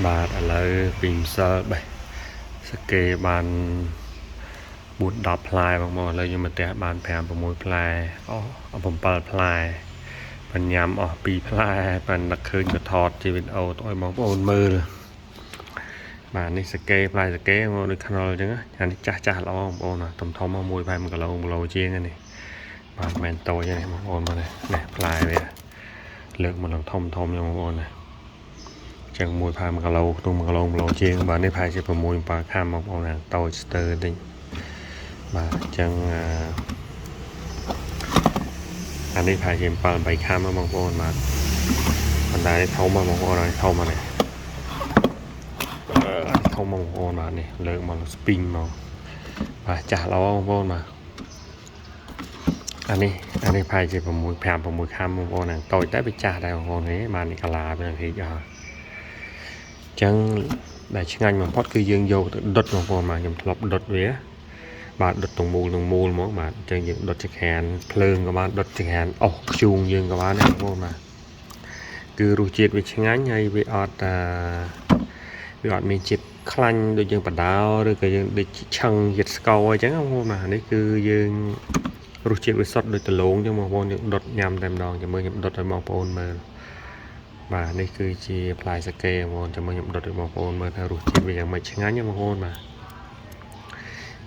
បាទឥឡូវពីម្សិលបេះសកេបាន4-10ផ្លែបងប្អូនឥឡូវខ្ញុំមកផ្ទះបាន5-6ផ្លែអស់7ផ្លែបញ្ញាំអស់2ផ្លែប៉ិននឹកឃើញក៏ថតជាវីដេអូឲ្យបងប្អូនមើលបាទនេះសកេផ្លែសកេមកដូចខ្នុរអញ្ចឹងអានេះចាស់ល្អបងប្អូនធំមក1.5 គីឡូជាងនេះបាទមិនមែនតូចទេបងប្អូនមកនេះផ្លែវាលើកមកឡើងធំបងប្អូនណាចឹង1.5 គីឡូខ្ទង់1 គីឡូជាងបាទនេះប្រហែលជា6-7ខាំបងប្អូនណាតូចស្ទើរតិចបាទចឹងអានេះប្រហែលជា7-8ខាំបងប្អូនបាទបណ្ដានេះធំបងប្អូនធំមកនេះធំបងប្អូនបាទនេះលើកមកស្ពីងមកបាទចាស់ល្អបងប្អូនបាទអានេះប្រហែលជា5-6ខាំបងប្អូនណាតូចតែវាចាស់ដែរបងប្អូននេះបាទនេះកាឡាវានឹងរីកអស់ចឹងដែលឆ្ងាញ់បំផុតគឺយើងយកទៅដុតបងប្អូនបាទខ្ញុំធ្លាប់ដុតវាបាទដុតទាំងមូលហ្មងបាទអញ្ចឹងយើងដុតចង្ហាន់ភ្លើងក៏បានដុតចង្ហាន់អុសខ្ជូងយើងក៏បានដែរបងប្អូនបាទគឺរសជាតិវាឆ្ងាញ់ហើយវាអត់មានជាតិខ្លាញ់ដូចយើងបដោឬក៏យើងដូចឆឹងជាតិស្ករអញ្ចឹងបងប្អូនបាទនេះគឺយើងរសជាតិវាសុទ្ធដូចដលងអញ្ចឹងបងប្អូនយើងដុតញ៉ាំតែម្ដងចាំមើលខ្ញុំដុតឲ្យបងប្អូនមើលបាទនេះគឺជាផ្លែសាកេបងប្អូនចាំមើលខ្ញុំដុតឲ្យបងប្អូនមើលថារសជាតិវាយ៉ាងម៉េចឆ្ងាញ់បងប្អូនបាទ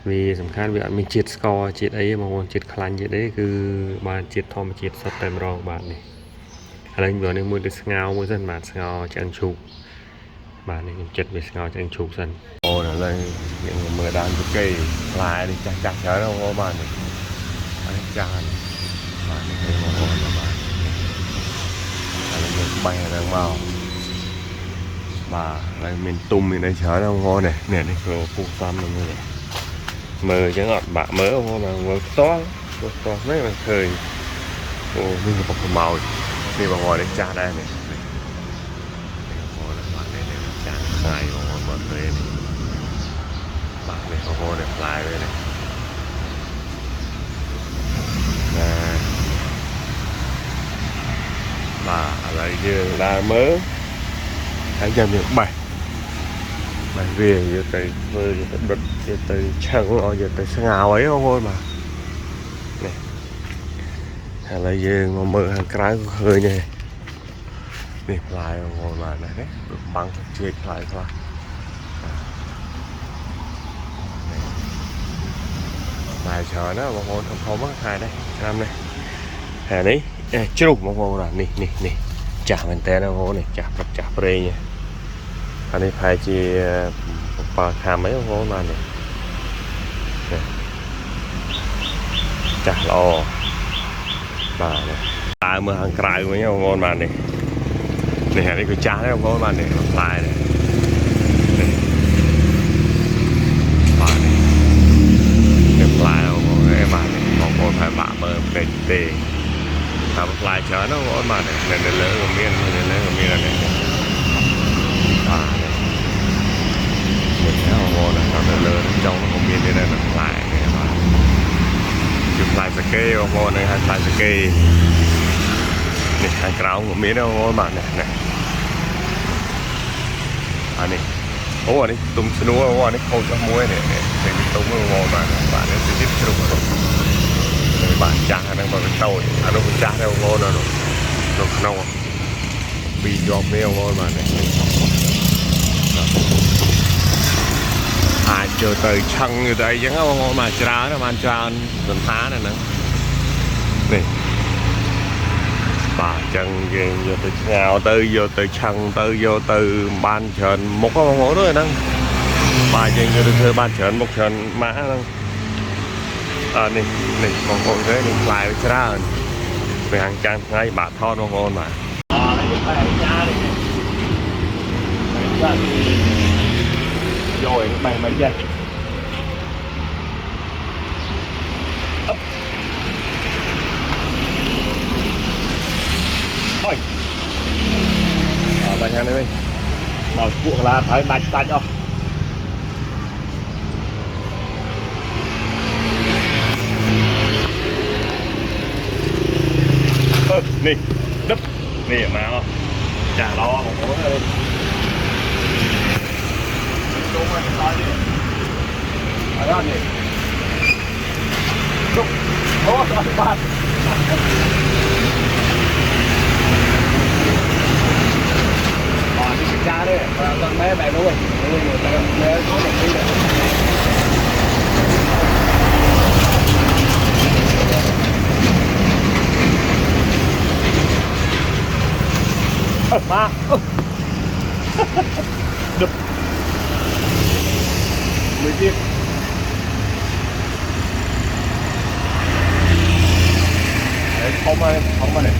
វាសំខាន់វាអត់មានជាតិស្ករជាតិអីបងប្អូនជាតិខ្លាញ់ជាតិអីគឺបានជាតិធម្មជាតិសុទ្ធតែម្ដងបាទនេះឥឡូវខ្ញុំយកនេះមួយទៅស្ងោរមួយសិនបាទស្ងោរឆ្អឹងឈូកបាទនេះខ្ញុំចិត្តវាស្ងោរឆ្អឹងឈូកសិនអូឥឡូវយើងមើលដើមសាកេផ្លែនេះចាស់ច្រើនបងប្អូនបាទនេះហើយចាស់បាទនេះគេបងប្អូនបាទឥឡូវយើងបេះហ្នឹងមកបាទហើយមានទុំមានអីច្រើនបងប្អូននេះគឺពុះតាមនឹងនេះមើលអញ្ចឹងអត់បាក់មើលបងប្អូនមើលផ្ទាល់នេះមិនឃើញអូនេះក៏ប្រម៉ោចនេះបងប្អូននេះចាស់ដែរនេះបងប្អូនបាទនេះចាស់ថ្ងៃបងប្អូនមើលឃើញនេះបាទនេះបងប្អូននេះផ្លែវានេះបាទឥឡូវយើងដើរមើលហើយចាំយើងបេះវាយកទៅធ្វើយកទៅដុតយកទៅឆឹងយកទៅស្ងោរអីបងប្អូនបាទនេះឥឡូវយើងមកមើលខាងក្រៅឃើញនេះផ្លែបងប្អូនបាទនេះបាំងជាផ្លែខ្លះផ្លែច្រើនណាបងប្អូនធំហ្នឹងខែនេះឆ្នាំនេះហើយនេះជ្រូកបងប្អូននេះចាស់មែនតើបងប្អូននេះចាស់ព្រេងអានេះប្រហែលជា7ខាំអីបងប្អូនបាទនេះចាស់ល្អបាទនេះដើរមើលខាងក្រៅវិញបងប្អូនបាទនេះអានេះគឺចាស់ដែរបងប្អូនបាទនេះផ្លែនេះបាទនេះផ្លែបងប្អូនបាទបងប្អូនហើយបាក់មើលពេកទេថាផ្លែច្រើនណាបងប្អូនបាទនៅលើក៏មានអានេះបាទនេះបងប្អូននៅលើចុងក៏មានដែរផ្លែនេះបាទគឺផ្លែសាកេបងប្អូននេះហើយផ្លែសាកេនេះខាងក្រៅក៏មានដែរបងប្អូនបាទនេះអានេះអូអានេះទុំស្នួរអូអានេះខូចអស់មួយនេះទុំបងប្អូនបាទនេះទៅទៀតជ្រុំបាទចាស់ហ្នឹងបើវាតូចអានោះចាស់ដែរបងប្អូននៅក្នុងពីរជាប់នេះបងប្អូនបាទនេះអាចចូលទៅឆឹងទៅអីចឹងបងប្អូនបាទច្រើនបានច្រើនសន្តានហ្នឹងនេះបាទចឹងយើងយកទៅស្ងោរទៅយកទៅឆឹងទៅយកទៅបានច្រើនមុខបងប្អូនអើយហ្នឹងបាទយើងយកទៅធ្វើបានច្រើនមុខច្រើនម៉ាក់ហ្នឹងនេះបងប្អូនឃើញនេះផ្លែច្រើនពេលហាងចាំងថ្ងៃបាក់ថតបងប្អូនបាទនេះផ្លែចាស់នេះយកបែបមិនចេះអើយបាញ់ហ្នឹងវិញមកពួកកន្លាហើយដាច់អស់នេះដឹបនេះមកចាស់ល្អបងប្អូនអើយ đó này chúc có các bạn đi ra đây con bé mẹ nuôi người ta bé có một tí nữa ma đập mới biết đấy không mà này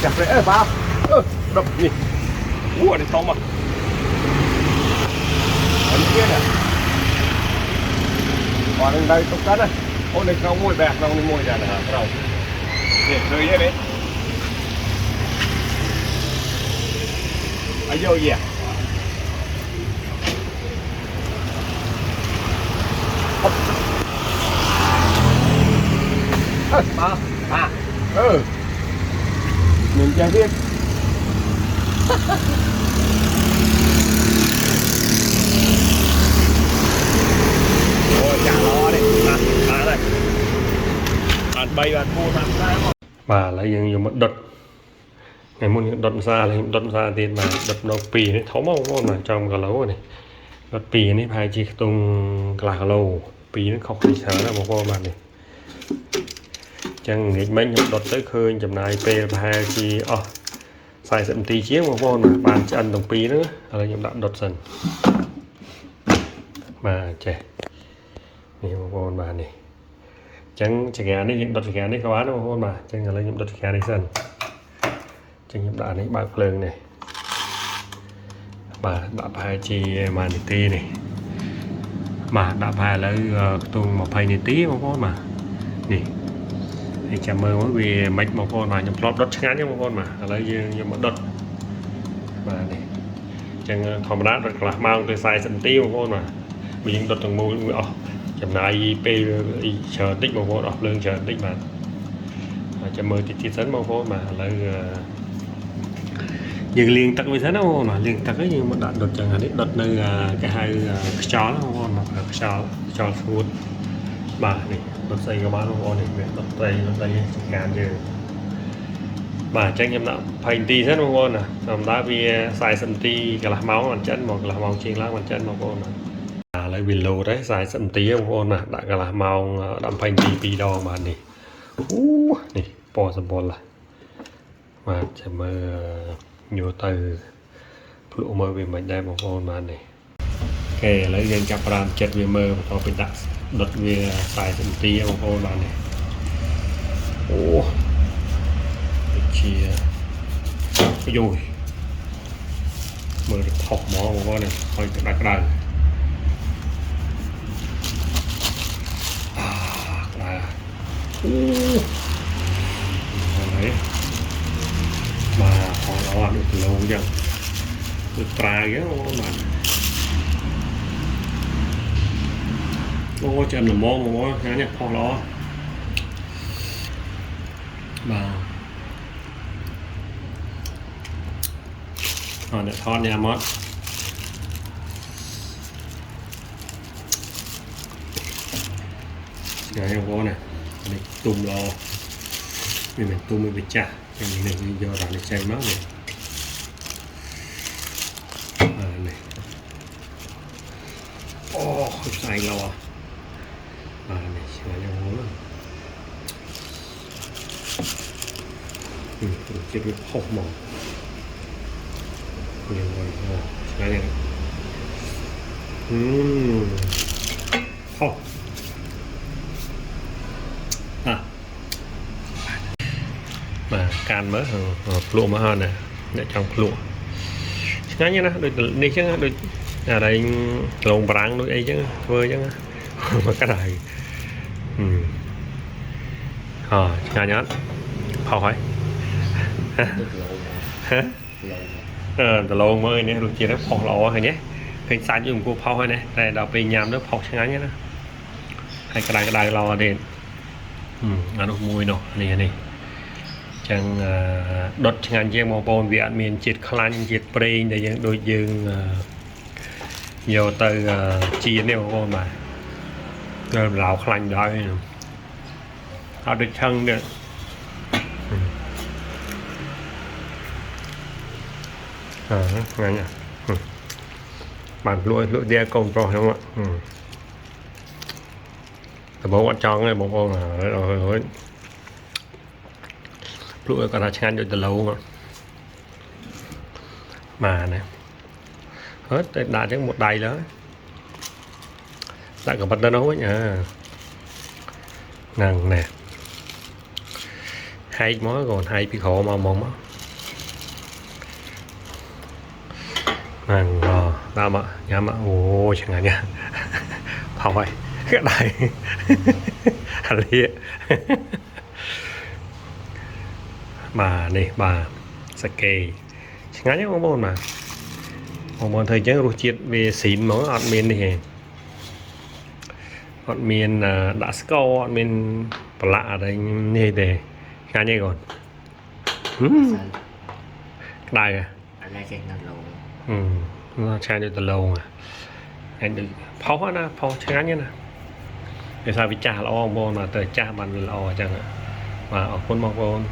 chặt đấy ba đập gì ua này không mà anh kia nè còn đây tục cắt này ôi này không môi bẹt đâu này môi ra là đâu để chơi vậy đấy ai vô gì à mà mình chưa biết ôi chả lo đi ăn đây ăn bay ăn mua ăn ra bà lấy những dùng một đợt ngày muốn những đợt ra tiền mà đợt đầu pì này thấu màu ngon mà trong cả lấu này đợt pì này phải chỉ tung là lâu pì nó không phải sợ là một con mà này chẳng nghĩ mấy nhập đợt tới khơi chậm này p hai chi xài sẵn tí chiếc một con mà bàn cho ăn đồng pì nữa là nhập đợt dần mà trẻ này một con mà này chẳng gà đấy những đợt gà đấy có bán đâu con mà chẳng là lấy những đợt gà đấy dần chẳng những đợt này bạc lương này mà đã phải chi mà tí này mà đã phải lấy tuần một phải tí một con mà nè thì chả mơ mỗi vì mấy một con mà nhập lót đất ngắn như một con mà lấy như một đất mà này chẳng thòm đá rất là mang từ sai sân tiêu một con mà vì những đất từng mua chậm này p chờ tích một con đọc lương chờ tích mà chả mơ thì sấn một con mà lấy nhưng liên tắc với thế nào mà liên tắc ấy như một đoạn đột chẳng hạn đấy đột nơi cái hai chó nó không mà chó xuống mà này đột xây các bạn không này đột xây ngàn như mà tranh em nào thành ti rất không nè làm đá vì xài sân ti cái là máu bàn chân một là máu chiên lá bàn chân một con là lấy bình lô đấy xài sân tí một con nè đại cái là máu đâm thành ti pi đo mà này này bỏ sầm bồn là mà chỉ mơ nhiều từ phụ mơ về mình đây một con mà này kể lấy dân chập ram chết về mơ cho bị đặt đột về xài sân tí một con mà này chia rồi mở được thọc mỏ một con này thôi đặt đây đấy mà họ lo được từ lâu chưa được trai ghé mà ô chân là món cái nhá họ lo mà để thon nha mót cái không có này mình tung lo mình tung mình bị chả mình do đó để chảy máu này này không sai lo này là nhau luôn chỉ biết hộp mỏng nhiều rồi cái này hộp mà can mới lụa mà hơn này để trong lụa ngay như đó được đi chứ được ở đây lồng brang đôi ấy chứ vơi chứ mà cái này ngay nhá hào hỏi lồng mới này luôn chỉ nó phò lò hay nhé hình sáng dùng cô phao hay này đây đào về nhám nước phao sáng nhé hay cái đài lò đèn ăn được mùi nào này này chẳng đốt ngàn chiếc mô bồn vì ăn miền chít khăn chít prey để những đôi dương nhiều từ chi nêu bồn mà rồi lão khăn đó họ được chân được ngay nha bạn lụi đeo công rồi đúng không ạ bố bạn cho cái bông rồi lụi còn là chăn cho từ lâu mà này hết đã chắc một đầy đó lại còn bắt đầu nấu nha nè hai món còn hai bị khổ mà mong á nàng ra mà nhà mà ôi chẳng hạn nha thôi cái này hành lý bà này bà sake chẳng hạn món mà món thời gian rồi chuyện về xịn món ăn miên này ăn miên đã score ăn miên lạ đấy như thế khá nhẹ còn đây à anh này cái nó lâu nó chán cho từ lâu mà anh đừng phó na phó chán nhá nè để sao bị trả lo ông bồn mà từ cha bạn lo chẳng mà ở quân mong bồn